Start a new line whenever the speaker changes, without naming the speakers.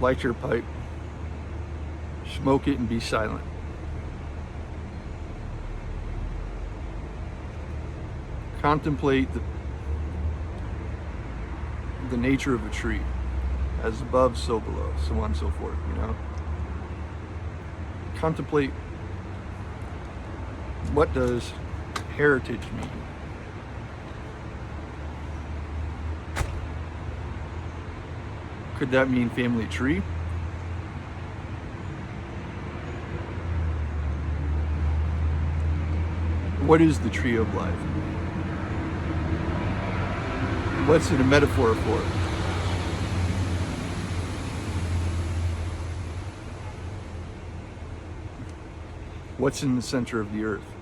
light your pipe, smoke it, and be silent. Contemplate the nature of a tree. As above, so below, so on and so forth, you know? Contemplate, what does heritage mean? Could that mean family tree? What is the tree of life? What's it a metaphor for? What's in the center of the earth?